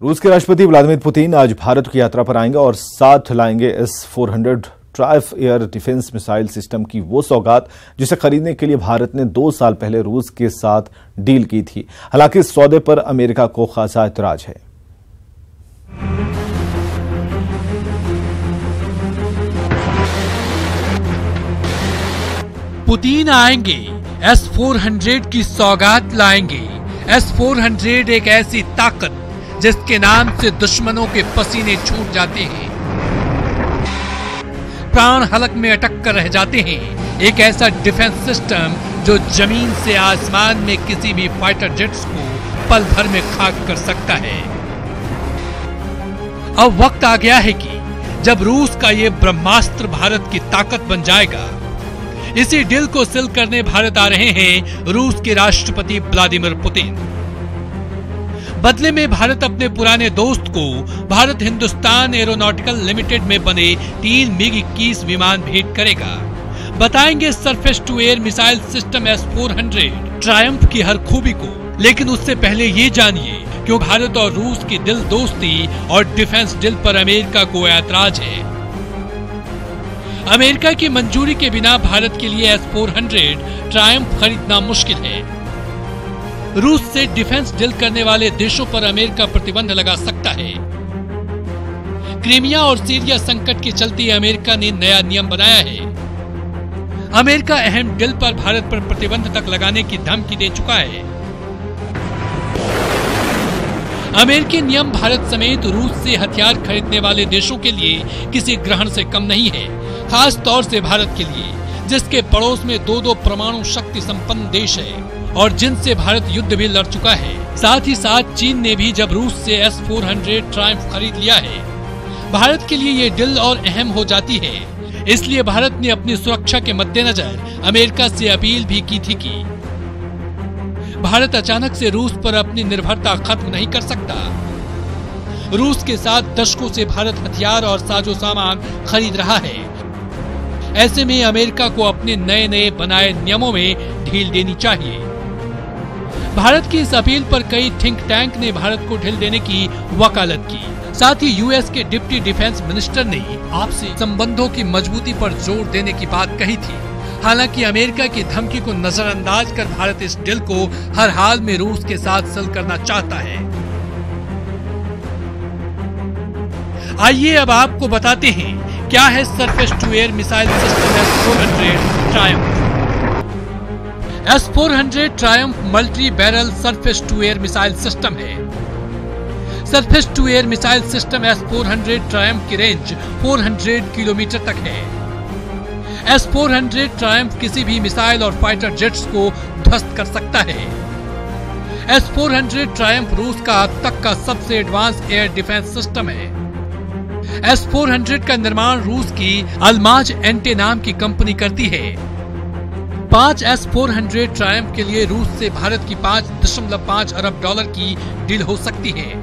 रूस के राष्ट्रपति व्लादिमीर पुतिन आज भारत की यात्रा पर आएंगे और साथ लाएंगे S-400 Triumph air defence missile system की वो सौगात जिसे खरीदने के लिए भारत ने 2 साल पहले रूस के साथ डील की थी। हालांकि इस सौदे पर अमेरिका को खासा ऐतराज है। पुतिन आएंगे, S-400 की सौगात लाएंगे। S-400 एक ऐसी ताकत जिसके नाम से दुश्मनों के पसीने छूट जाते हैं, प्राण हलक में अटक कर रह जाते हैं। एक ऐसा डिफेंस सिस्टम जो जमीन से आसमान में किसी भी फाइटर जेट्स को पल भर में खाक कर सकता है। अब वक्त आ गया है कि जब रूस का ये ब्रह्मास्त्र भारत की ताकत बन जाएगा। इसी डील को सील करने भारत आ रहे हैं रूस के राष्ट्रपति व्लादिमीर पुतिन। बदले में भारत अपने पुराने दोस्त को भारत हिंदुस्तान एरोनॉटिकल लिमिटेड में बने 3 MiG-21 विमान भेंट करेगा। बताएंगे surface to air missile system S-400 Triumph की हर खूबी को। लेकिन उससे पहले ये जानिए क्यों भारत और रूस की दिल दोस्ती और डिफेंस डील पर अमेरिका को ऐतराज है। अमेरिका की मंजूरी के बिना भारत के लिए S-400 ट्रायम्फ खरीदना मुश्किल है। रूस से डिफेंस डील करने वाले देशों पर अमेरिका प्रतिबंध लगा सकता है। क्रीमिया और सीरिया संकट के चलते अमेरिका ने नया नियम बनाया है। अमेरिका अहम डील पर भारत पर प्रतिबंध तक लगाने की धमकी दे चुका है। अमेरिकी नियम भारत समेत रूस से हथियार खरीदने वाले देशों के लिए किसी ग्रहण से कम नहीं है, खास तौर से भारत के लिए, जिसके पड़ोस में 2 परमाणु शक्ति संपन्न देश है और जिनसे भारत युद्ध भी लड़ चुका है। साथ ही साथ चीन ने भी जब रूस से S-400 ट्रायम्फ खरीद लिया है, भारत के लिए ये डील और अहम हो जाती है। इसलिए भारत ने अपनी सुरक्षा के मद्देनजर अमेरिका से अपील भी की थी कि भारत अचानक से रूस पर अपनी निर्भरता खत्म नहीं कर सकता। रूस के साथ दशकों से भारत हथियार और साजो सामान खरीद रहा है। ऐसे में अमेरिका को अपने नए नए बनाए नियमों में ढील देनी चाहिए। भारत की इस अपील पर कई थिंक टैंक ने भारत को ढील देने की वकालत की। साथ ही यूएस के डिप्टी डिफेंस मिनिस्टर ने आपसी संबंधों की मजबूती पर जोर देने की बात कही थी। हालांकि अमेरिका की धमकी को नजरअंदाज कर भारत इस डील को हर हाल में रूस के साथ सील करना चाहता है। आइए अब आपको बताते हैं क्या है surface to air missile system S-400 Triumph. S-400 Triumph multi barrel surface to air missile system है। Surface to air missile system S-400 Triumph की रेंज 400 किलोमीटर तक है। S-400 ट्रायम्फ किसी भी मिसाइल और फाइटर जेट्स को ध्वस्त कर सकता है। S-400 ट्रायम्फ रूस का अब तक का सबसे एडवांस एयर डिफेंस सिस्टम है। S-400 का निर्माण रूस की अल्माज एंटे नाम की कंपनी करती है। 5 S-400 ट्रायम्फ के लिए रूस से भारत की $5.5 अरब की डील हो सकती है।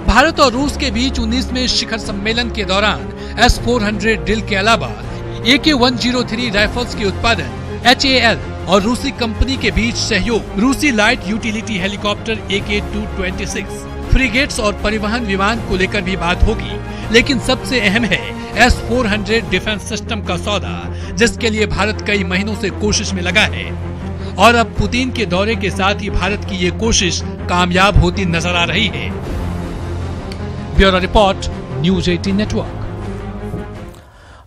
भारत और रूस के बीच 19वें शिखर सम्मेलन के दौरान S-400 डील के अलावा AK-103 राइफल्स के उत्पादन, HAL और रूसी कंपनी के बीच सहयोग, रूसी light utility helicopter AK-226, frigates और परिवहन विमान को लेकर भी बात होगी। लेकिन सबसे अहम है S-400 डिफेंस सिस्टम का सौदा, जिसके लिए भारत कई महीनों से कोशिश में लगा है और अब पुतिन के दौरे के साथ ही भारत की ये कोशिश कामयाब होती नजर आ रही है। Bureau report, news 18 network.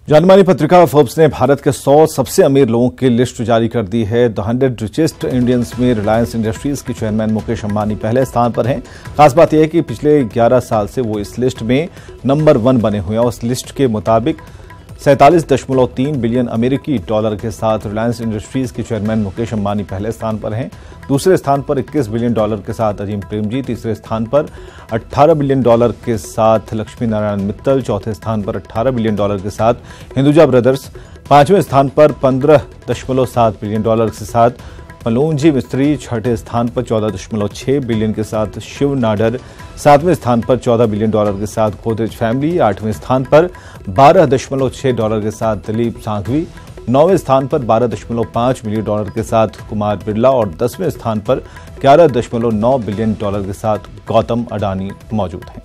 जानी-मानी पत्रिका फोर्ब्स ने भारत के 100 सबसे अमीर लोगों की लिस्ट जारी कर दी है। द 100 रिचेस्ट इंडियंस में रिलायंस इंडस्ट्रीज के चेयरमैन मुकेश अंबानी पहले स्थान पर हैं। खास बात यह है कि पिछले 11 साल से वो इस लिस्ट में नंबर 1 बने हुए हैं। उस लिस्ट के मुताबिक 47.3 बिलियन अमेरिकी डॉलर के साथ रिलायंस इंडस्ट्रीज के चेयरमैन मुकेश अंबानी पहले स्थान पर हैं। दूसरे स्थान पर 21 बिलियन डॉलर के साथ अजीम प्रेमजी, तीसरे स्थान पर 18 बिलियन डॉलर के साथ लक्ष्मी नारायण मित्तल, चौथे स्थान पर 18 बिलियन डॉलर के साथ हिंदुजा ब्रदर्स, पांचवें स्थान पर 15.7 बिलियन डॉलर के साथ मलोंजी मिस्त्री, छठे स्थान पर 14.6 बिलियन के साथ शिव नाडर, सातवें स्थान पर 14 बिलियन डॉलर के साथ गोदरेज फैमिली, आठवें स्थान पर 12.6 डॉलर के साथ दिलीप सांघवी, 9वें स्थान पर $12.5 बिलियन के साथ कुमार बिरला और 10वें स्थान पर $11.9 बिलियन के साथ गौतम अडानी मौजूद हैं।